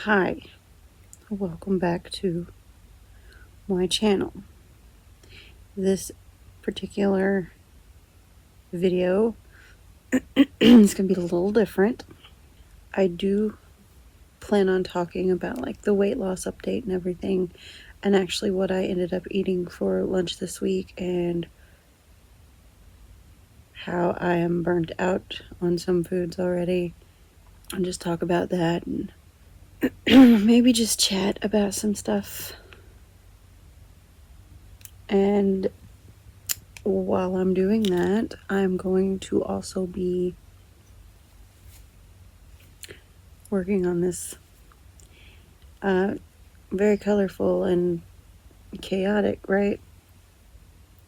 Hi, welcome back to my channel. This particular video is going to be a little different. I do plan on talking about like the weight loss update and everything, and actually what I ended up eating for lunch this week and how I am burnt out on some foods already. I'll just talk about that and maybe just chat about some stuff. And while I'm doing that, I'm going to also be working on this very colorful and chaotic, right?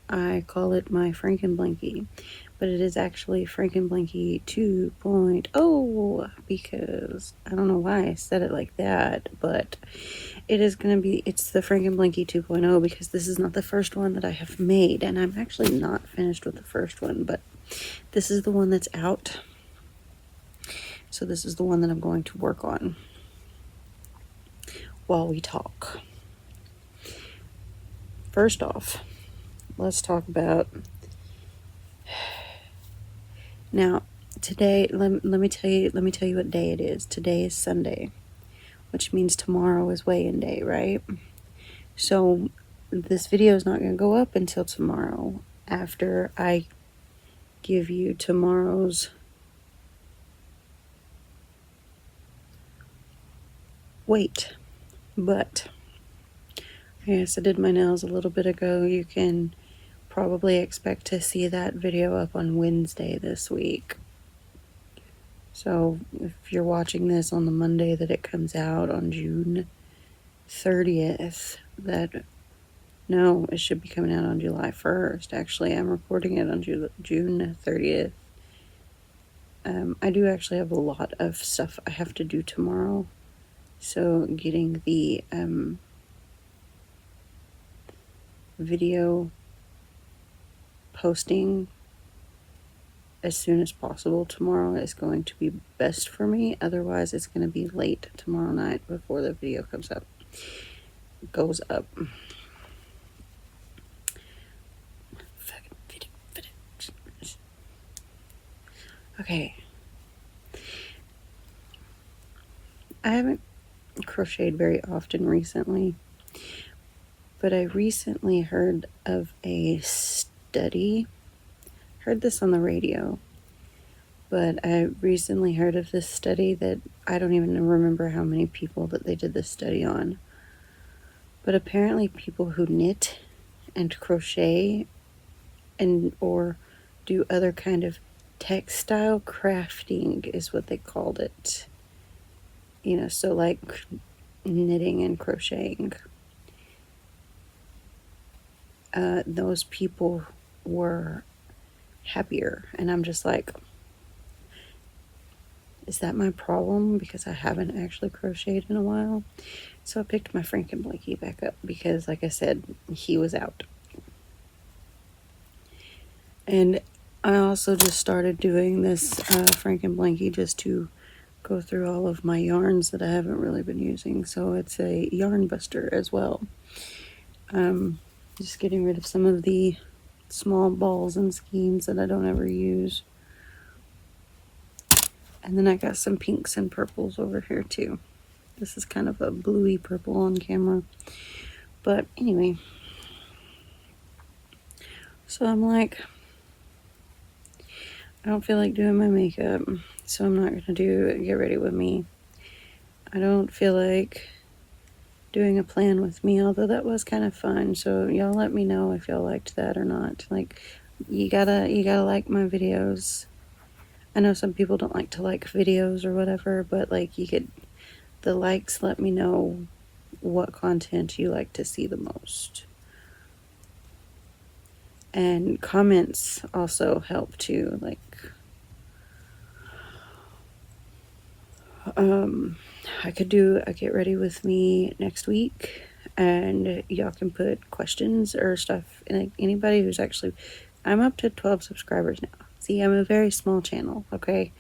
I call it my Frankenblankie, but it is actually Frankenblankie 2.0 because I don't know why I said it like that, but it's the Frankenblankie 2.0 because this is not the first one that I have made, and I'm actually not finished with the first one, but this is the one that's out. So this is the one that I'm going to work on while we talk. First off, let's talk about now today. Let me tell you what day it is. Today is Sunday, which means tomorrow is weigh-in day, right? So this video is not going to go up until tomorrow after I give you tomorrow's weight. But yes, I did my nails a little bit ago. You can probably expect to see that video up on Wednesday this week. So if you're watching this on the Monday that it comes out on June 30th, it should be coming out on July 1st. Actually, I'm recording it on June 30th. I do actually have a lot of stuff I have to do tomorrow. So getting the video posting as soon as possible tomorrow is going to be best for me. Otherwise, it's going to be late tomorrow night before the video goes up. Okay. I haven't crocheted very often recently, but I recently heard of a study. Heard this on the radio, but I recently heard of this study that I don't even remember how many people that they did this study on. But apparently people who knit and crochet or do other kind of textile crafting is what they called it. So like knitting and crocheting. Those people were happier, and I'm just like, is that my problem? Because I haven't actually crocheted in a while. So I picked my Frankenblankie back up because, like I said, he was out. And I also just started doing this Frankenblankie just to go through all of my yarns that I haven't really been using. So it's a yarn buster as well. Just getting rid of some of the small balls and skeins that I don't ever use. And then I got some pinks and purples over here too. This is kind of a bluey purple on camera. But anyway. So I'm like, I don't feel like doing my makeup. So I'm not going to do Get Ready With Me. I don't feel like doing a plan with me, although that was kind of fun. So y'all let me know if y'all liked that or not. Like, you gotta like my videos. I know some people don't like to like videos or whatever, but like the likes let me know what content you like to see the most. And comments also help too. Like, I could do a Get Ready With Me next week, and y'all can put questions or stuff. And like anybody who's I'm up to 12 subscribers now. See, I'm a very small channel, okay?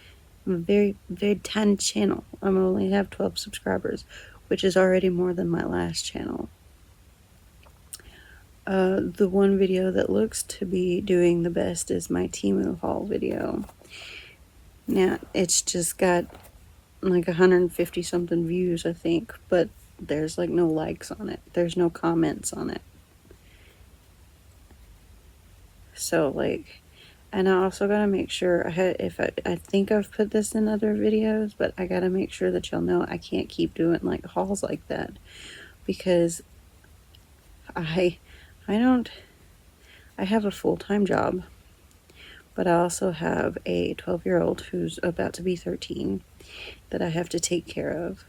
very, very tiny channel. I only have 12 subscribers, which is already more than my last channel. The one video that looks to be doing the best is my Temu haul video. Now, it's just got like 150 something views, I think, but there's like no likes on it. There's no comments on it. So like, and I also gotta make sure I think I've put this in other videos, but I gotta make sure that y'all know I can't keep doing like hauls like that, because I have a full-time job, but I also have a 12-year-old who's about to be 13 that I have to take care of.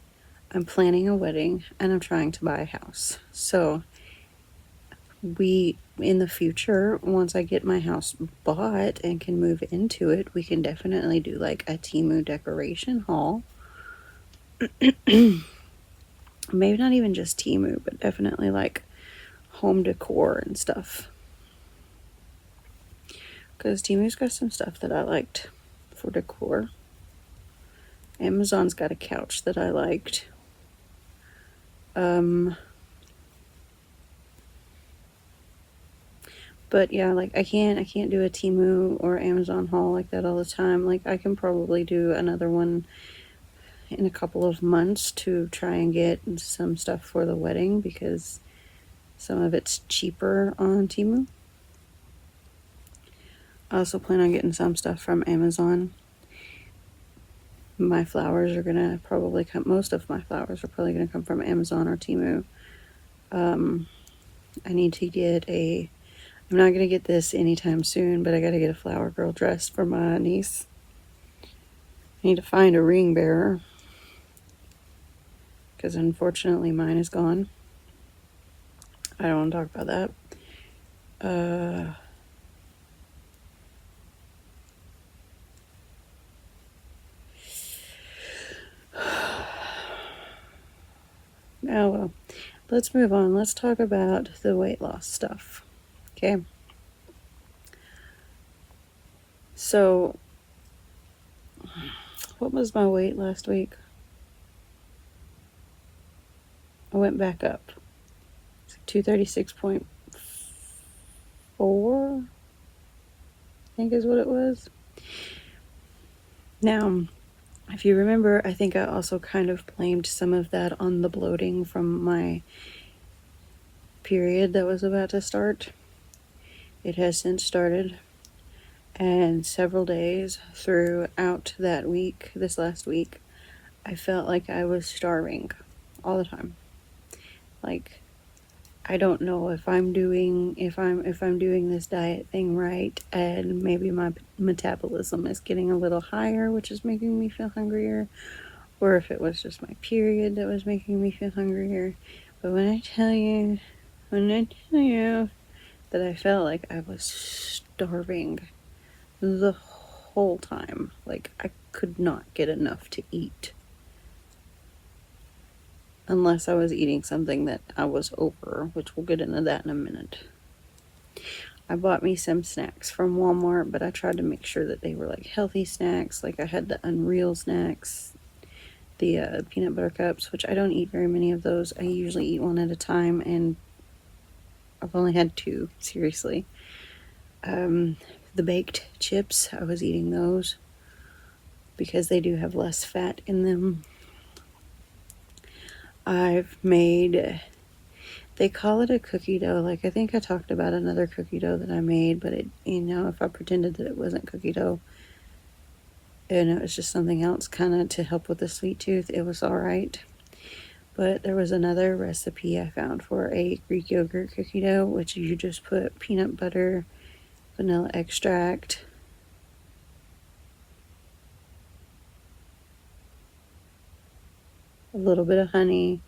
I'm planning a wedding and I'm trying to buy a house. So in the future, once I get my house bought and can move into it, we can definitely do like a Temu decoration haul. Maybe not even just Temu, but definitely like home decor and stuff. Because Temu's got some stuff that I liked for decor. Amazon's got a couch that I liked. But yeah, like I can't do a Temu or Amazon haul like that all the time. Like I can probably do another one in a couple of months to try and get some stuff for the wedding, because some of it's cheaper on Temu. I also plan on getting some stuff from Amazon. My flowers are gonna probably come, most of my flowers are probably gonna come from Amazon or Temu. I need to get I'm not gonna get this anytime soon, but I gotta get a flower girl dress for my niece. I need to find a ring bearer, because unfortunately mine is gone. I don't want to talk about that. Oh well, let's move on. Let's talk about the weight loss stuff. Okay. So, what was my weight last week? I went back up. 236.4, I think is what it was. Now, if you remember, I think I also kind of blamed some of that on the bloating from my period that was about to start. It has since started, and several days throughout that week, this last week, I felt like I was starving all the time. Like, I don't know if I'm doing this diet thing right, and maybe my metabolism is getting a little higher, which is making me feel hungrier, or if it was just my period that was making me feel hungrier. But when I tell you that I felt like I was starving the whole time, like I could not get enough to eat. Unless I was eating something that I was over, which we'll get into that in a minute. I bought me some snacks from Walmart, but I tried to make sure that they were like healthy snacks. Like I had the Unreal snacks, the peanut butter cups, which I don't eat very many of those. I usually eat one at a time, and I've only had 2, seriously. The baked chips, I was eating those because they do have less fat in them. I've made, they call it a cookie dough. Like I think I talked about another cookie dough that I made, but it, if I pretended that it wasn't cookie dough and it was just something else kind of to help with the sweet tooth, it was all right. But there was another recipe I found for a Greek yogurt cookie dough, which you just put peanut butter, vanilla extract, a little bit of honey,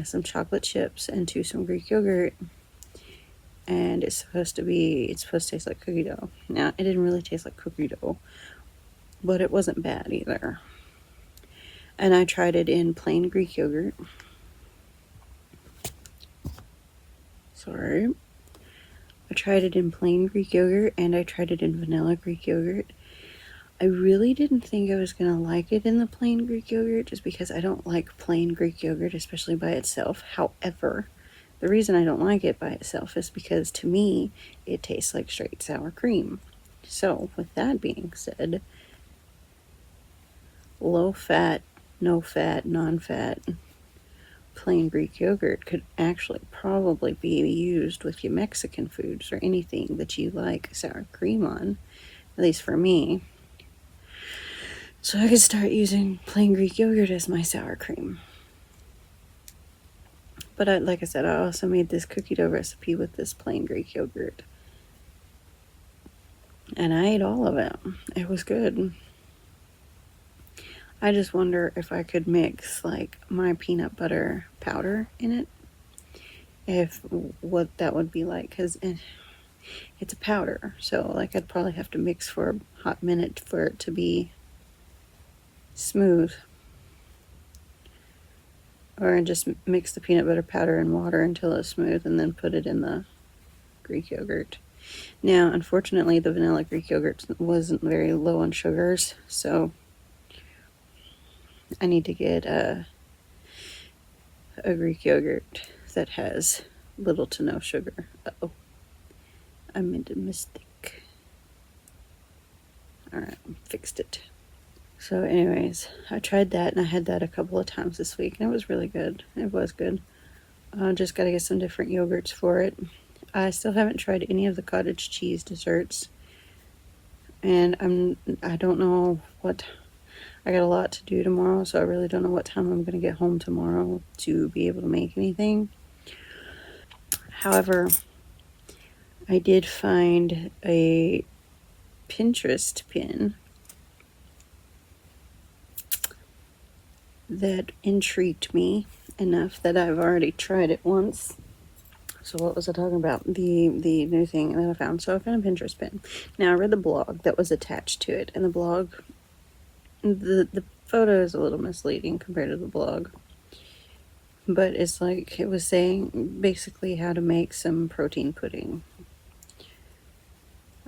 some chocolate chips, and some Greek yogurt. And it's supposed to taste like cookie dough. Now, it didn't really taste like cookie dough, but it wasn't bad either. And I tried it in plain Greek yogurt. Sorry. I tried it in plain Greek yogurt, and I tried it in vanilla Greek yogurt. I really didn't think I was going to like it in the plain Greek yogurt, just because I don't like plain Greek yogurt, especially by itself. However, the reason I don't like it by itself is because, to me, it tastes like straight sour cream. So, with that being said, low fat, no fat, non-fat, plain Greek yogurt could actually probably be used with your Mexican foods or anything that you like sour cream on, at least for me. So I could start using plain Greek yogurt as my sour cream. But like I said, I also made this cookie dough recipe with this plain Greek yogurt. And I ate all of it. It was good. I just wonder if I could mix like my peanut butter powder in it. What that would be like, because it's a powder. So like I'd probably have to mix for a hot minute for it to be smooth. Or just mix the peanut butter powder and water until it's smooth and then put it in the Greek yogurt. Now, unfortunately, the vanilla Greek yogurt wasn't very low on sugars, so I need to get a Greek yogurt that has little to no sugar. Uh-oh. I made a mistake. Alright, fixed it. So anyways, I tried that, and I had that a couple of times this week, and it was really good. It was good. Just got to get some different yogurts for it. I still haven't tried any of the cottage cheese desserts, and I don't know what. I got a lot to do tomorrow, so I really don't know what time I'm going to get home tomorrow to be able to make anything. However, I did find a Pinterest pin that intrigued me enough that I've already tried it once. So what was I talking about? The new thing that I found. So I found a Pinterest pin. Now I read the blog that was attached to it, and the blog, the photo is a little misleading compared to the blog. But it's like it was saying basically how to make some protein pudding.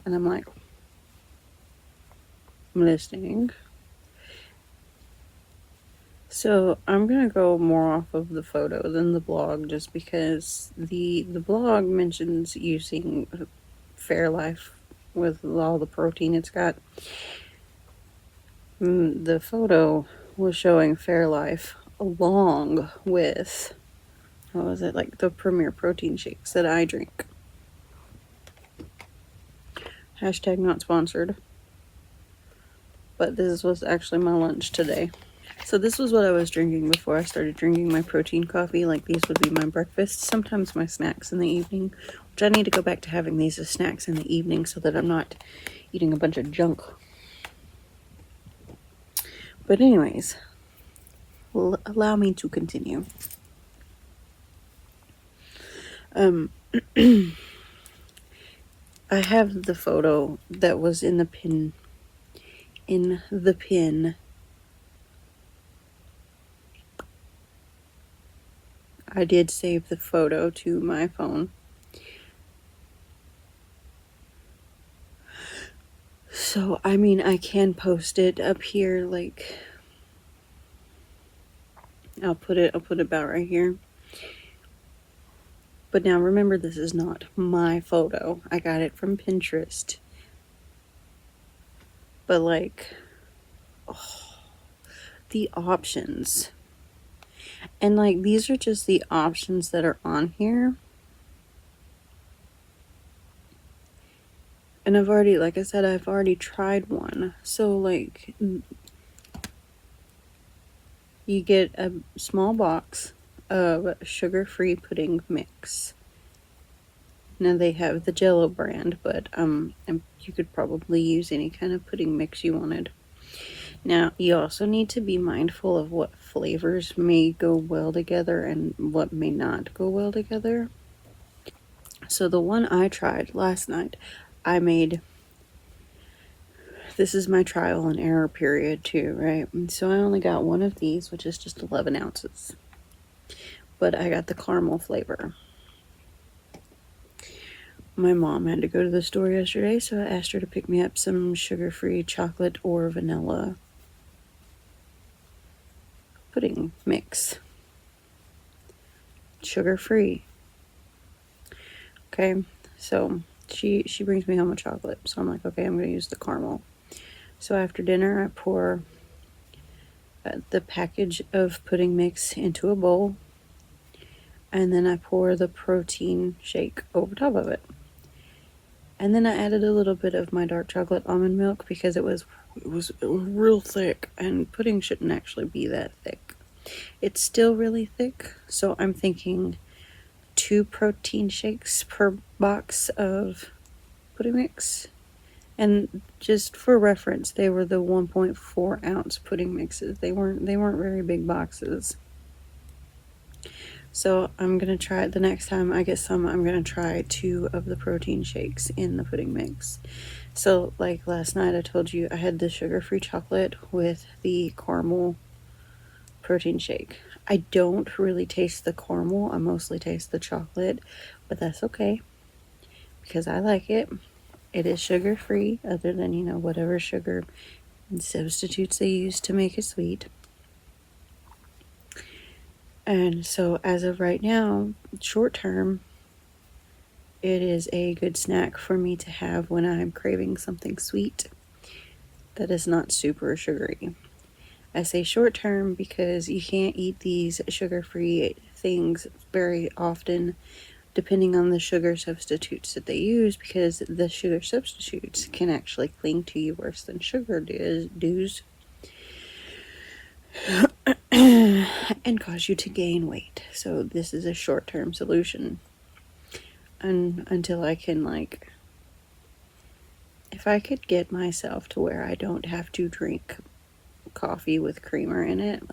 And I'm like, I'm listening. So I'm going to go more off of the photo than the blog, just because the blog mentions using Fairlife with all the protein it's got. The photo was showing Fairlife along with, what was it, like the Premier Protein shakes that I drink. Hashtag not sponsored. But this was actually my lunch today. So this was what I was drinking before I started drinking my protein coffee. Like, these would be my breakfast, sometimes my snacks in the evening, which I need to go back to having these as snacks in the evening so that I'm not eating a bunch of junk. But anyways, allow me to continue. I have the photo that was in the pin. I did save the photo to my phone. So, I mean, I can post it up here, like, I'll put it about right here. But now remember, this is not my photo. I got it from Pinterest. But like, the options. And like, these are just the options that are on here. And I've already, like I said, I've already tried one. So like, you get a small box of sugar-free pudding mix. Now they have the Jell-O brand, but you could probably use any kind of pudding mix you wanted. Now, you also need to be mindful of what flavors may go well together and what may not go well together. So the one I tried last night, I made, this is my trial and error period too, right? And so I only got one of these, which is just 11 ounces. But I got the caramel flavor. My mom had to go to the store yesterday, so I asked her to pick me up some sugar-free chocolate or vanilla pudding mix. Sugar-free. Okay, so she brings me home a chocolate, so I'm like, okay, I'm going to use the caramel. So after dinner, I pour the package of pudding mix into a bowl, and then I pour the protein shake over top of it. And then I added a little bit of my dark chocolate almond milk because it was real thick, and pudding shouldn't actually be that thick. It's still really thick, so I'm thinking 2 protein shakes per box of pudding mix. And just for reference, they were the 1.4 ounce pudding mixes. They weren't very big boxes. So I'm gonna try the next time I get some. I'm gonna try 2 of the protein shakes in the pudding mix. So like last night, I told you I had the sugar-free chocolate with the caramel protein shake. I don't really taste the caramel. I mostly taste the chocolate, but that's okay because I like it. It is sugar-free, other than, whatever sugar and substitutes they use to make it sweet. And so as of right now, short term, it is a good snack for me to have when I'm craving something sweet that is not super sugary. I say short term because you can't eat these sugar-free things very often depending on the sugar substitutes that they use, because the sugar substitutes can actually cling to you worse than sugar does and cause you to gain weight. So this is a short-term solution. And until I can, if I could get myself to where I don't have to drink coffee with creamer in it,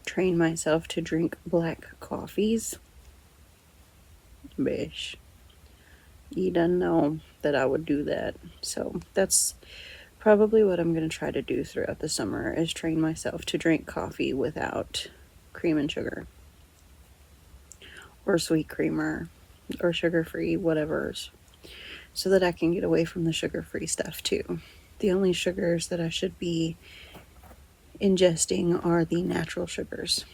train myself to drink black coffees, bish, you don't know that I would do that. So that's probably what I'm going to try to do throughout the summer, is train myself to drink coffee without cream and sugar, or sweet creamer, or sugar-free, whatever's, so that I can get away from the sugar-free stuff too. The only sugars that I should be ingesting are the natural sugars.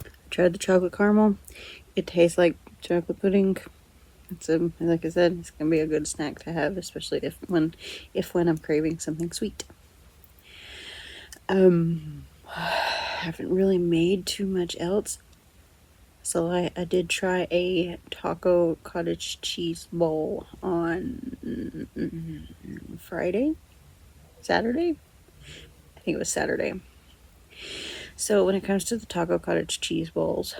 I tried the chocolate caramel. It tastes like chocolate pudding. Like I said, it's gonna be a good snack to have, especially if when I'm craving something sweet. Haven't really made too much else. So I did try a taco cottage cheese bowl on Saturday. I think it was Saturday. So when it comes to the taco cottage cheese bowls,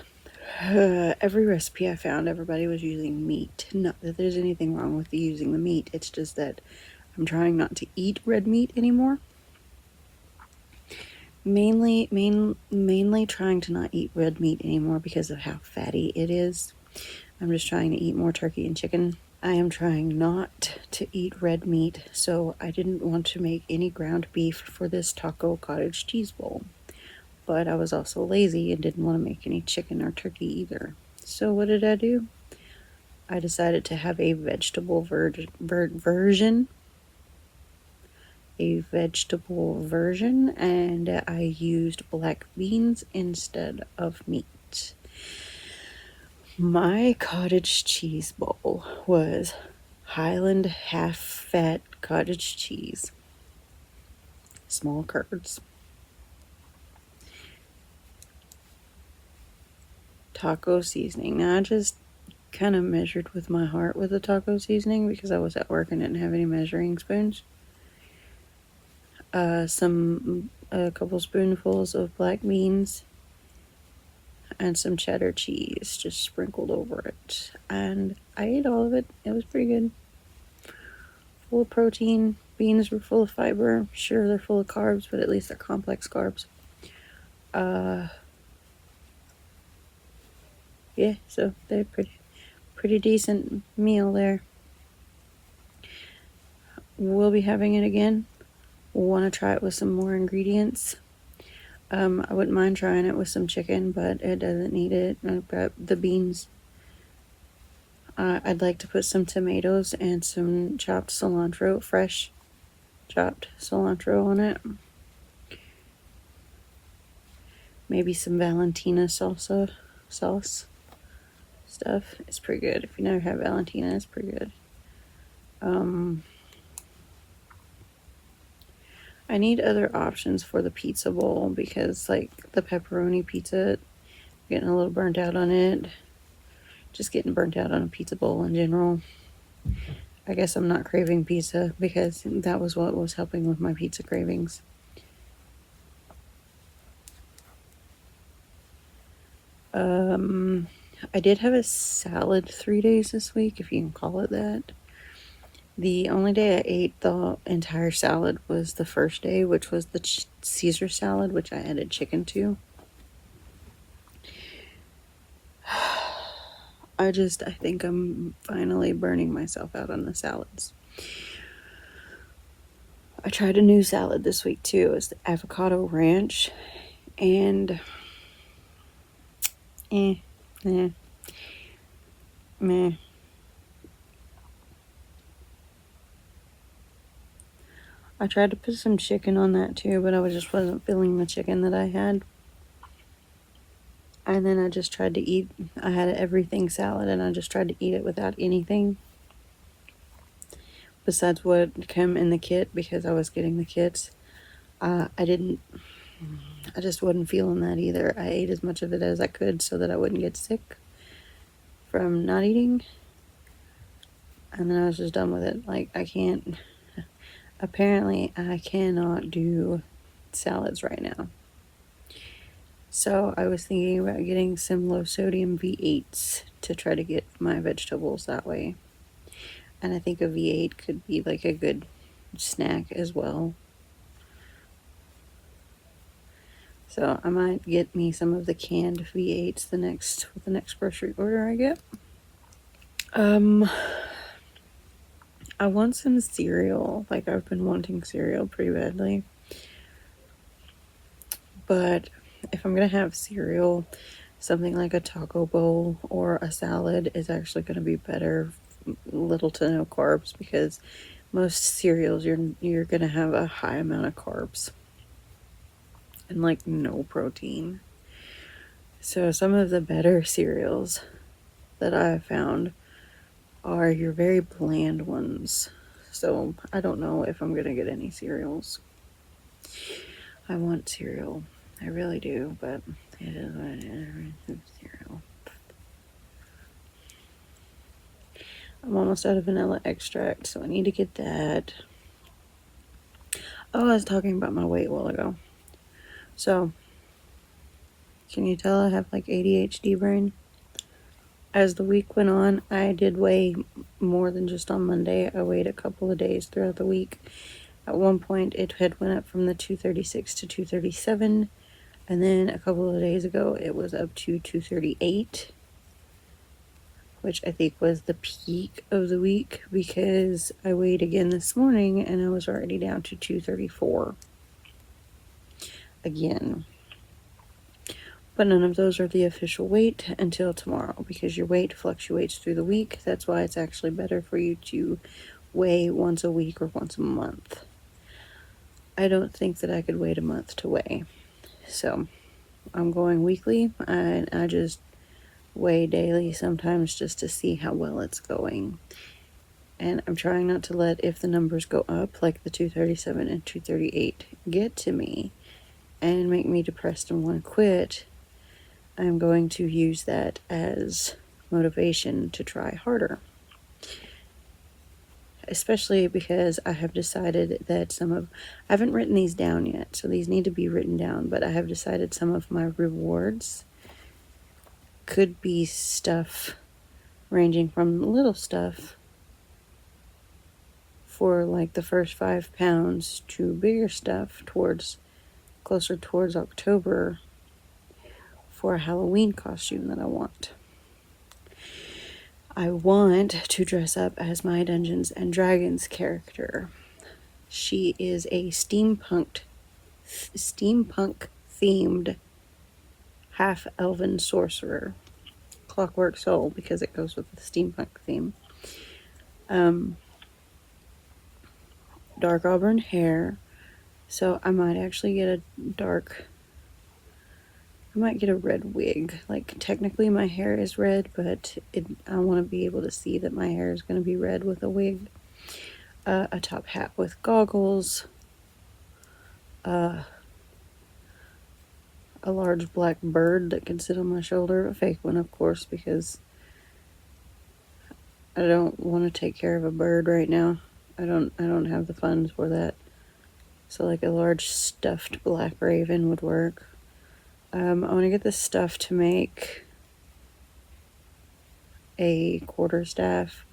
every recipe I found, everybody was using meat. Not that there's anything wrong with using the meat. It's just that I'm trying not to eat red meat anymore. Mainly trying to not eat red meat anymore because of how fatty it is. I'm just trying to eat more turkey and chicken. I am trying not to eat red meat, so I didn't want to make any ground beef for this taco cottage cheese bowl. But I was also lazy and didn't want to make any chicken or turkey either. So what did I do? I decided to have a vegetable version. And I used black beans instead of meat. My cottage cheese bowl was Highland half-fat cottage cheese, small curds, taco seasoning. Now I just kind of measured with my heart with the taco seasoning because I was at work and didn't have any measuring spoons. A couple spoonfuls of black beans and some cheddar cheese just sprinkled over it. And I ate all of it. It was pretty good. Full of protein. Beans were full of fiber. Sure, they're full of carbs, but at least they're complex carbs. Yeah, so they're pretty decent meal there. We'll be having it again. We'll want to try it with some more ingredients. I wouldn't mind trying it with some chicken, but it doesn't need it. But the beans I'd like to put some tomatoes and some chopped cilantro, fresh chopped cilantro on it. Maybe some Valentina salsa sauce stuff. It's pretty good. If you never had Valentina, it's pretty good. I need other options for the pizza bowl because, like, the pepperoni pizza, getting a little burnt out on it. Just getting burnt out on a pizza bowl in general. I guess I'm not craving pizza because that was what was helping with my pizza cravings. I did have a salad 3 days this week, if you can call it that. The only day I ate the entire salad was the first day, which was the Caesar salad, which I added chicken to. I think I'm finally burning myself out on the salads. I tried a new salad this week too. It's the avocado ranch, and meh. I tried to put some chicken on that too, but I just wasn't feeling the chicken that I had. And then I just tried to eat, I had an everything salad, and I just tried to eat it without anything besides what came in the kit because I was getting the kits. I just wasn't feeling that either. I ate as much of it as I could so that I wouldn't get sick from not eating. And then I was just done with it. Like, apparently I cannot do salads right now. So I was thinking about getting some low sodium V8s to try to get my vegetables that way. And I think a V8 could be like a good snack as well. So I might get me some of the canned V8s with the next grocery order I get. I want some cereal. Like, I've been wanting cereal pretty badly. But if I'm going to have cereal, something like a taco bowl or a salad is actually going to be better, little to no carbs, because most cereals you're going to have a high amount of carbs and like no protein. So some of the better cereals that I have found are your very bland ones. So I don't know if I'm going to get any cereals. I want cereal. I really do, but it is what it is. Cereal. I'm almost out of vanilla extract, so I need to get that. Oh, I was talking about my weight a while ago. So, can you tell I have like ADHD brain? As the week went on, I did weigh more than just on Monday. I weighed a couple of days throughout the week. At one point, it had went up from the 236 to 237. And then a couple of days ago, it was up to 238, which I think was the peak of the week because I weighed again this morning and I was already down to 234 again. But none of those are the official weight until tomorrow because your weight fluctuates through the week. That's why it's actually better for you to weigh once a week or once a month. I don't think that I could wait a month to weigh. So I'm going weekly, and I just weigh daily sometimes just to see how well it's going. And I'm trying not to let, if the numbers go up, like the 237 and 238, get to me and make me depressed and want to quit. I'm going to use that as motivation to try harder. Especially because I have decided that I haven't written these down yet, so these need to be written down, but I have decided some of my rewards could be stuff ranging from little stuff for like the first 5 pounds to bigger stuff closer towards October for a Halloween costume that I want. I want to dress up as my Dungeons and Dragons character. She is a steampunk themed half elven sorcerer Clockwork Soul because it goes with the steampunk theme. Dark auburn hair. So I might actually get I might get a red wig. Like, technically my hair is red, but I want to be able to see that my hair is going to be red with a wig. A top hat with goggles. A large black bird that can sit on my shoulder. A fake one, of course, because I don't want to take care of a bird right now. I don't have the funds for that. So like a large stuffed black raven would work. I want to get this stuff to make a quarterstaff.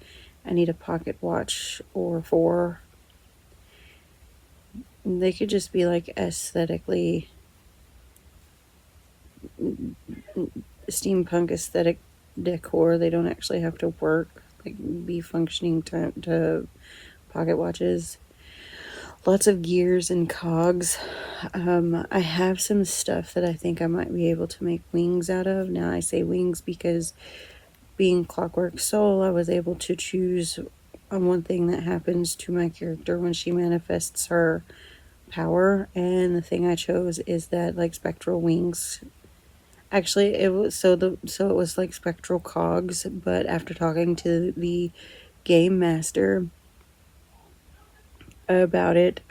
I need a pocket watch or 4. They could just be like aesthetically steampunk aesthetic decor. They don't actually have to work, like be functioning to pocket watches. Lots of gears and cogs. I have some stuff that I think I might be able to make wings out of. Now I say wings because being Clockwork Soul, I was able to choose one thing that happens to my character when she manifests her power, and the thing I chose is that like spectral wings. Actually, it was like spectral cogs, but after talking to the game master about it,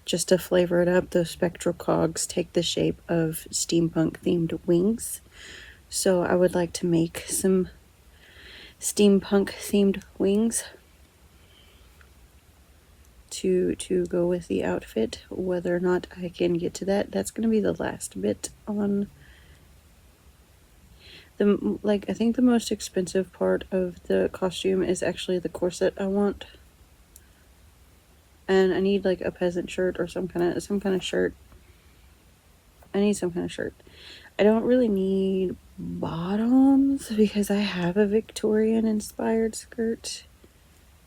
just to flavor it up, those spectral cogs take the shape of steampunk themed wings. So I would like to make some steampunk themed wings to go with the outfit. Whether or not I can get to that's going to be the last bit on the, like, I think the most expensive part of the costume is actually the corset I want. And I need like a peasant shirt or some kind of shirt. I need some kind of shirt. I don't really need bottoms because I have a Victorian inspired skirt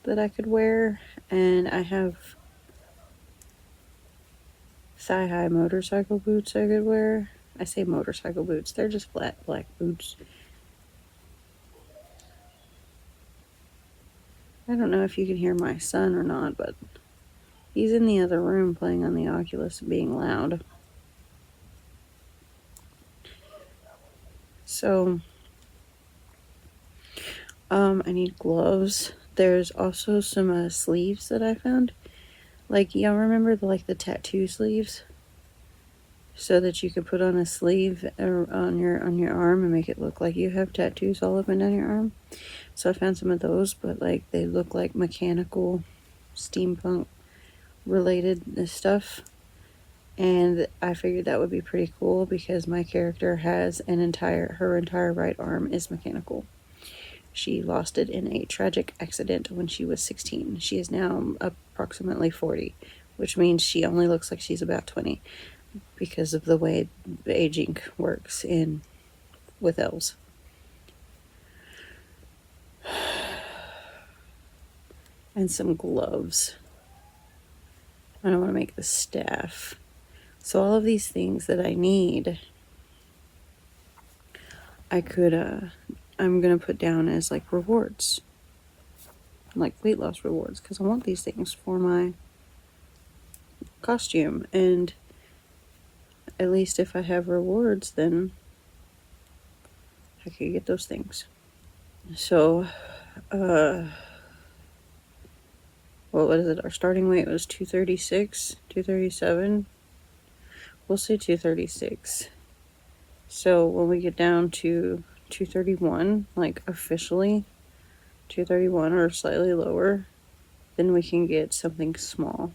that I could wear, and I have thigh-high motorcycle boots I could wear. I say motorcycle boots, they're just flat black boots. I don't know if you can hear my son or not, but he's in the other room playing on the Oculus being loud. So, I need gloves. There's also some sleeves that I found. Like, y'all remember the tattoo sleeves? So that you could put on a sleeve on your arm and make it look like you have tattoos all up and down your arm. So I found some of those, but like they look like mechanical steampunk related stuff. And I figured that would be pretty cool because my character has her entire right arm is mechanical. She lost it in a tragic accident when she was 16. She is now approximately 40, which means she only looks like she's about 20 because of the way aging works with elves. And some gloves. I don't want to make the staff. So all of these things that I need, I'm going to put down as like rewards. Like weight loss rewards, because I want these things for my costume. And at least if I have rewards, then I could get those things. So, what is it? Our starting weight was 236, 237. We'll say 236. So when we get down to 231, like officially 231 or slightly lower, then we can get something small.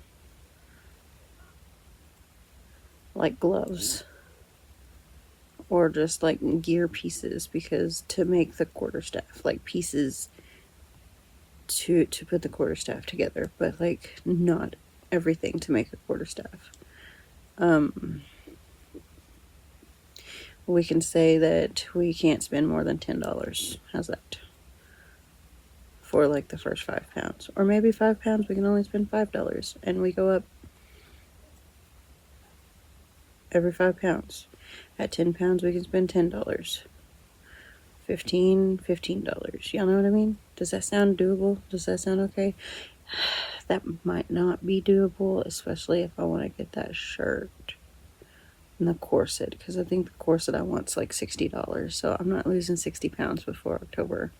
Like gloves. Or just like gear pieces, because to make the quarterstaff, like pieces to put the quarterstaff together, but like not everything to make a quarterstaff. We can say that we can't spend more than $10. How's that? For like the first 5 pounds. Or maybe 5 pounds we can only spend $5, and we go up every 5 pounds. At 10 pounds we can spend $10. $15. Y'all know what I mean? Does that sound doable? Does that sound okay? That might not be doable, especially if I want to get that shirt and the corset, because I think the corset I want's like $60, so I'm not losing 60 pounds before October.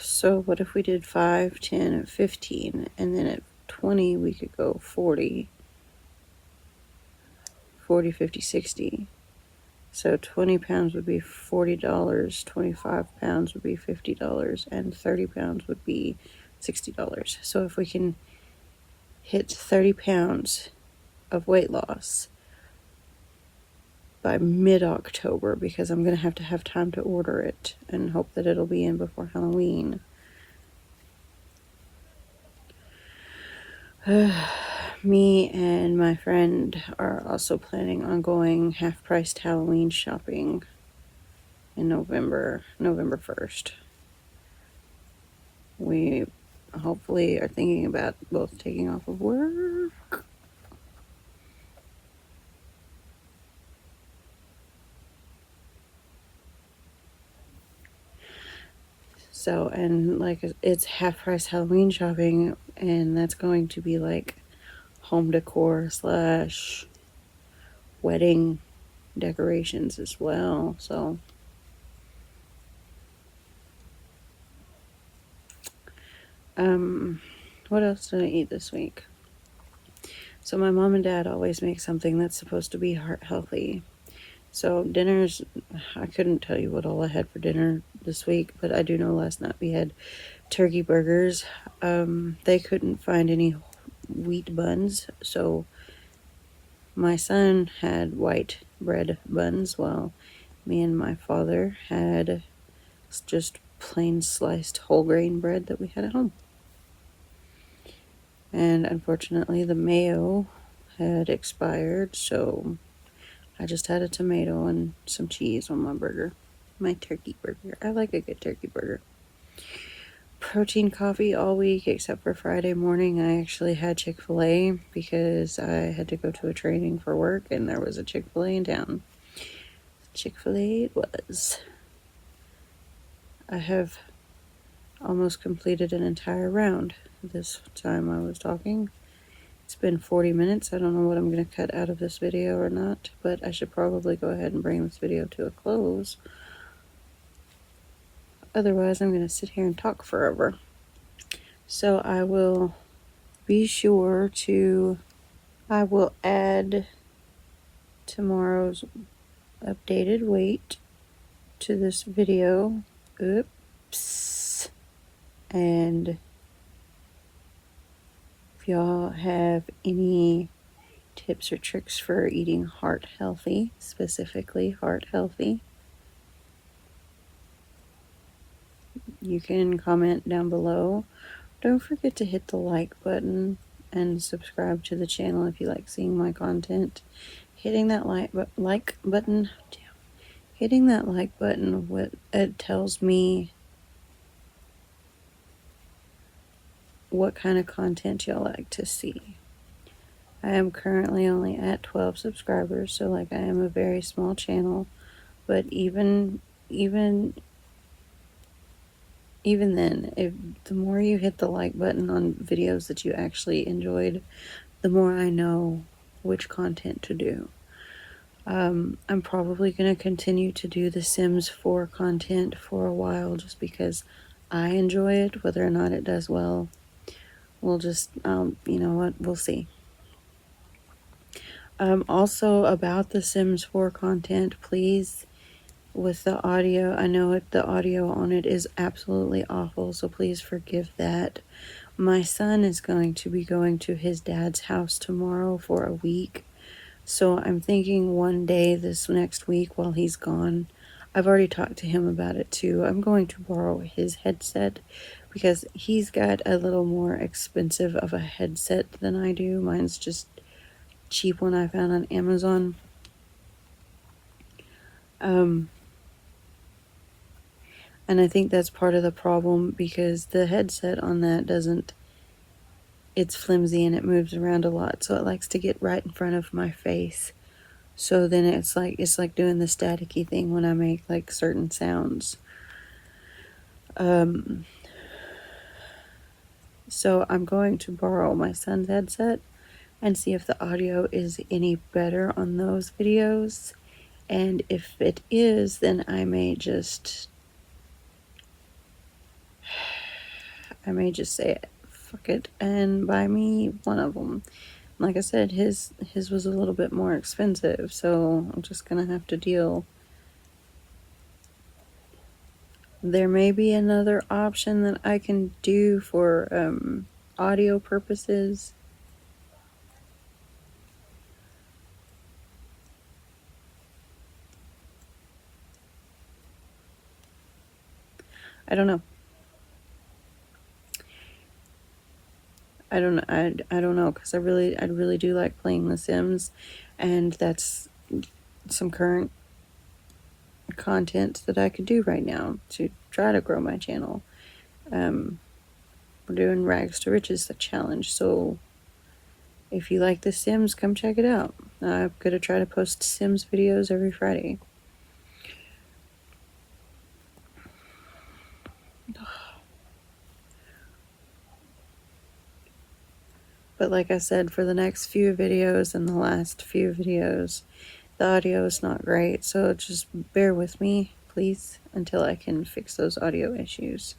So what if we did 5, 10, 15, and then at 20 we could go 40, 50, 60. So 20 pounds would be $40, 25 pounds would be $50, and 30 pounds would be $60. So if we can hit 30 pounds of weight loss by mid-October, because I'm going to have time to order it and hope that it'll be in before Halloween. Me and my friend are also planning on going half-priced Halloween shopping in November 1st. We hopefully are thinking about both taking off of work. So, and like it's half price Halloween shopping, and that's going to be like home decor / wedding decorations as well. So, what else did I eat this week? So my mom and dad always make something that's supposed to be heart healthy. So dinners, I couldn't tell you what all I had for dinner this week, but I do know last night we had turkey burgers. They couldn't find any wheat buns, so my son had white bread buns, while me and my father had just plain sliced whole grain bread that we had at home. And unfortunately, the mayo had expired, so I just had a tomato and some cheese on my burger. My turkey burger. I like a good turkey burger. Protein coffee all week except for Friday morning. I actually had Chick-fil-A because I had to go to a training for work and there was a Chick-fil-A in town. Chick-fil-A it was. I have almost completed an entire round this time I was talking. It's been 40 minutes. I don't know what I'm going to cut out of this video or not, but I should probably go ahead and bring this video to a close. Otherwise, I'm going to sit here and talk forever. So I will be sure to, I will add tomorrow's updated weight to this video. Oops. And if y'all have any tips or tricks for eating heart healthy, specifically heart healthy, you can comment down below. Don't forget to hit the like button and subscribe to the channel if you like seeing my content. Hitting that like button, hitting that like button, it tells me what kind of content y'all like to see. I am currently only at 12 subscribers, so like I am a very small channel, but even then, if the more you hit the like button on videos that you actually enjoyed, the more I know which content to do. I'm probably going to continue to do the Sims 4 content for a while just because I enjoy it. Whether or not it does well, we'll just, you know what, we'll see. Also about the Sims 4 content, please, with the audio, I know the audio on it is absolutely awful, so please forgive that. My son is going to be going to his dad's house tomorrow for a week, so I'm thinking one day this next week while he's gone, I've already talked to him about it too, I'm going to borrow his headset because he's got a little more expensive of a headset than I do. Mine's just cheap one I found on Amazon. And I think that's part of the problem because the headset on that doesn't it's flimsy and it moves around a lot, so it likes to get right in front of my face. So then it's like doing the staticky thing when I make like certain sounds. So I'm going to borrow my son's headset and see if the audio is any better on those videos. And if it is, then I may just say fuck it and buy me one of them. Like I said, his was a little bit more expensive, so I'm just gonna have to deal. There may be another option that I can do for audio purposes. I don't know. I don't know, because I really do like playing The Sims, and that's some current content that I could do right now to try to grow my channel. We're doing Rags to Riches, the challenge, so if you like The Sims, come check it out. I'm gonna try to post Sims videos every Friday. But like I said, for the next few videos and the last few videos, the audio is not great, so just bear with me, please, until I can fix those audio issues.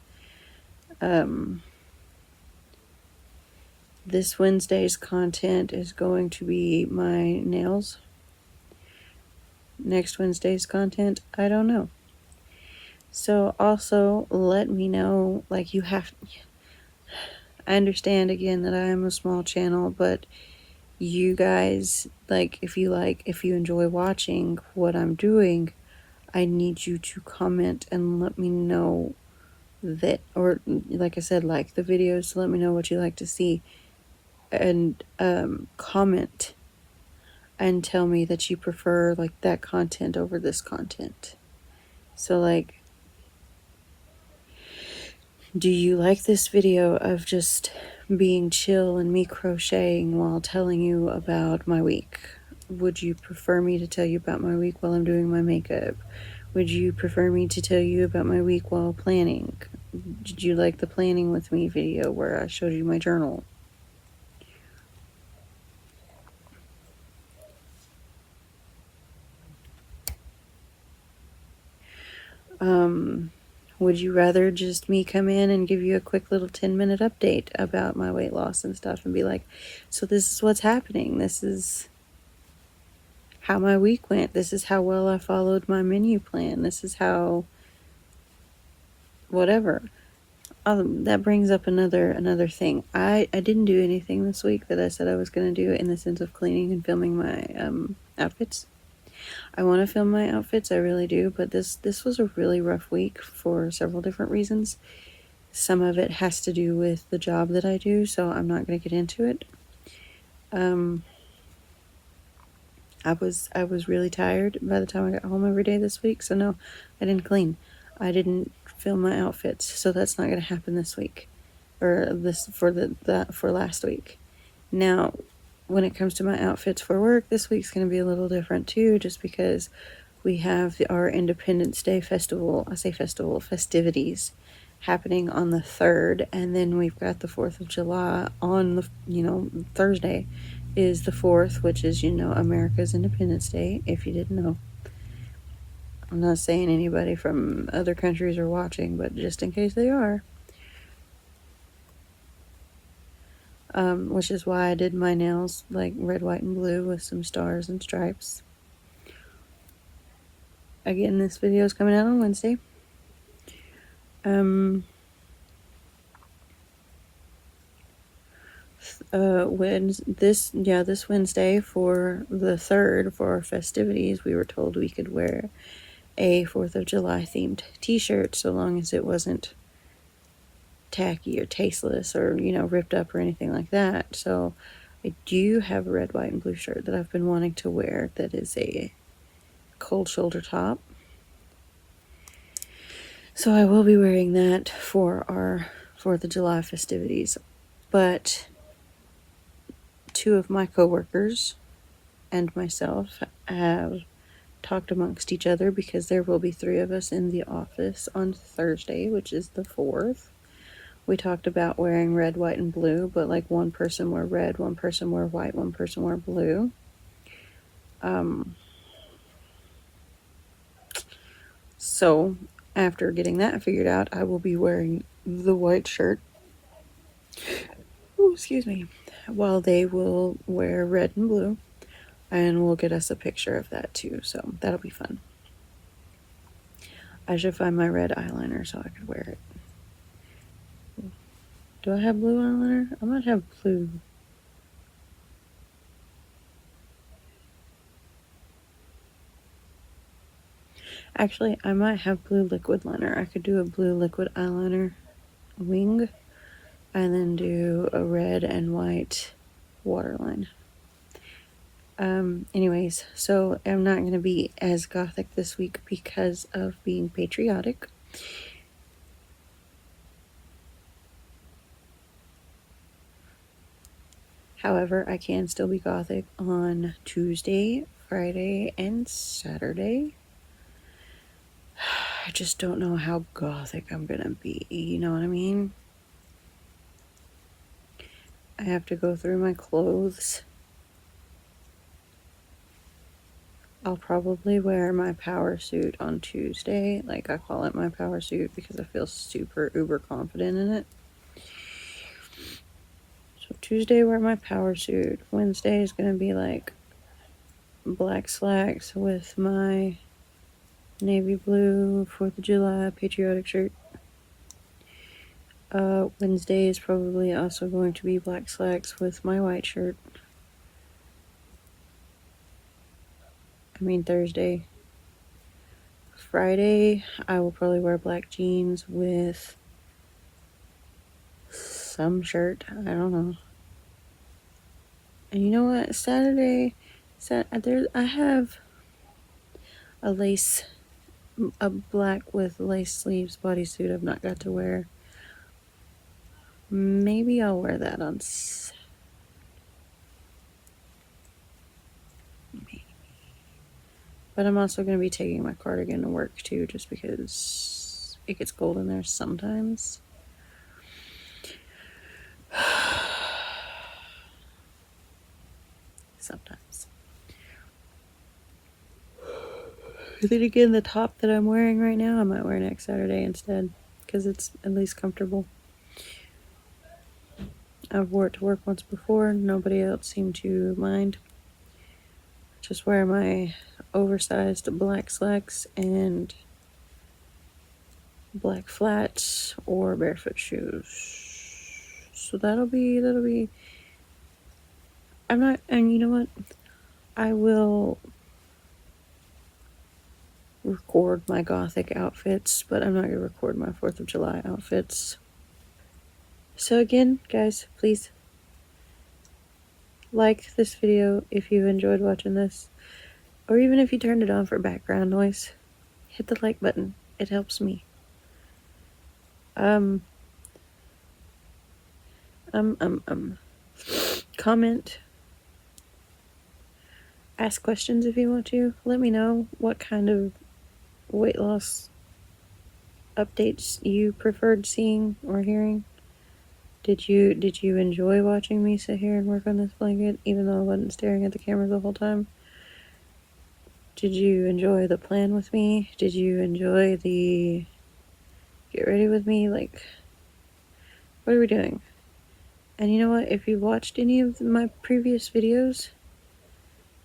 This Wednesday's content is going to be my nails. Next Wednesday's content, I don't know. So also let me know, like, you have... I understand again that I am a small channel, but you guys, if you enjoy watching what I'm doing, I need you to comment and let me know that, or like I said, like the videos, let me know what you like to see, and comment and tell me that you prefer like that content over this content. So like, do you like this video of just being chill and me crocheting while telling you about my week? Would you prefer me to tell you about my week while I'm doing my makeup? Would you prefer me to tell you about my week while planning? Did you like the planning with me video where I showed you my journal? Would you rather just me come in and give you a quick little 10-minute update about my weight loss and stuff and be like, so this is what's happening. This is how my week went. This is how well I followed my menu plan. This is how whatever. That brings up another thing. I didn't do anything this week that I said I was going to do in the sense of cleaning and filming my outfits. I want to film my outfits, I really do, but this was a really rough week for several different reasons. Some of it has to do with the job that I do, so I'm not going to get into it. I was really tired by the time I got home every day this week, so no, I didn't clean. I didn't film my outfits, so that's not going to happen this week, or this for last week. Now, when it comes to my outfits for work, this week's going to be a little different too, just because we have our Independence Day festivities happening on the 3rd, and then we've got the 4th of July on the, Thursday is the 4th, which is, America's Independence Day, if you didn't know. I'm not saying anybody from other countries are watching, but just in case they are. Which is why I did my nails like red, white, and blue with some stars and stripes. Again, this video is coming out on Wednesday. This Wednesday for the 3rd, for our festivities, we were told we could wear a 4th of July themed t-shirt so long as it wasn't tacky or tasteless or, ripped up or anything like that. So I do have a red, white, and blue shirt that I've been wanting to wear that is a cold shoulder top. So I will be wearing that for our 4th of July festivities. But two of my coworkers and myself have talked amongst each other, because there will be 3 of us in the office on Thursday, which is the 4th. We talked about wearing red, white, and blue, but like one person wear red, one person wear white, one person wear blue. So after getting that figured out, I will be wearing the white shirt. Oh, excuse me. While they will wear red and blue, and we'll get us a picture of that too. So that'll be fun. I should find my red eyeliner so I could wear it. Do I have blue eyeliner? I might have blue. Actually, I might have blue liquid liner. I could do a blue liquid eyeliner wing and then do a red and white waterline. Anyways, so I'm not going to be as gothic this week because of being patriotic. However, I can still be gothic on Tuesday, Friday, and Saturday. I just don't know how gothic I'm gonna be, you know what I mean? I have to go through my clothes. I'll probably wear my power suit on Tuesday. Like, I call it my power suit because I feel super uber confident in it. So Tuesday, wear my power suit. Wednesday is gonna be like black slacks with my navy blue 4th of July patriotic shirt. Wednesday is probably also going to be black slacks with my white shirt. Thursday. Friday, I will probably wear black jeans with some shirt. I don't know. And you know what? Saturday, I have a black with lace sleeves bodysuit I've not got to wear. Maybe I'll wear that on maybe. But I'm also going to be taking my cardigan to work too, just because it gets cold in there sometimes. Sometimes. Then again, the top that I'm wearing right now, I might wear next Saturday instead, because it's at least comfortable. I've wore it to work once before. Nobody else seemed to mind. Just wear my oversized black slacks and black flats or barefoot shoes. So that'll be, and you know what? I will record my gothic outfits, but I'm not going to record my 4th of July outfits. So again, guys, please like this video if you enjoyed watching this, or even if you turned it on for background noise. Hit the like button. It helps me. Comment. Ask questions if you want to. Let me know what kind of weight loss updates you preferred seeing or hearing. Did you enjoy watching me sit here and work on this blanket, even though I wasn't staring at the camera the whole time? Did you enjoy the plan with me? Did you enjoy the get ready with me? Like, what are we doing? And you know what? If you watched any of my previous videos,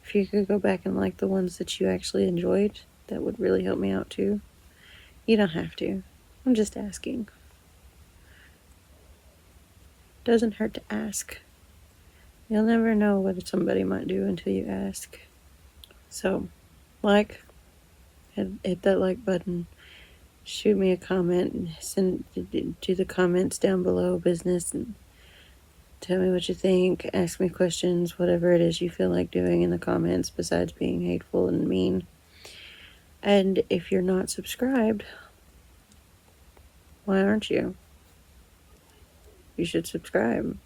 if you could go back and like the ones that you actually enjoyed, that would really help me out too. You don't have to. I'm just asking. Doesn't hurt to ask. You'll never know what somebody might do until you ask. So, hit that like button. Shoot me a comment and send do the comments down below business and tell me what you think. Ask me questions, whatever it is you feel like doing in the comments besides being hateful and mean. And if you're not subscribed, why aren't you? You should subscribe.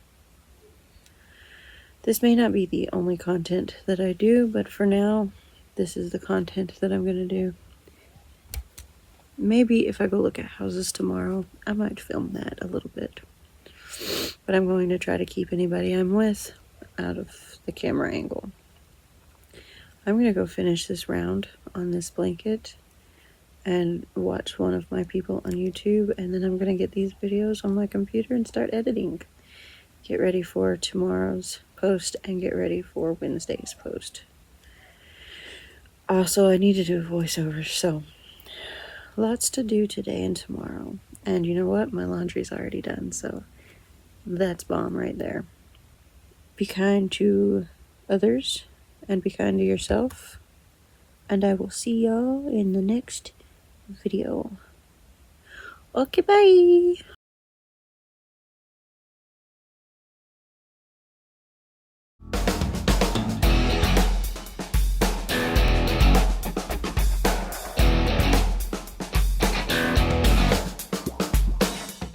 This may not be the only content that I do, but for now, this is the content that I'm going to do. Maybe if I go look at houses tomorrow, I might film that a little bit. But I'm going to try to keep anybody I'm with out of the camera angle. I'm going to go finish this round on this blanket and watch one of my people on YouTube, and then I'm going to get these videos on my computer and start editing. Get ready for tomorrow's post and get ready for Wednesday's post. Also, I need to do voiceovers, so lots to do today and tomorrow. And you know what? My laundry's already done, so that's bomb right there. Be kind to others and be kind to yourself. And I will see y'all in the next video. Okay, bye!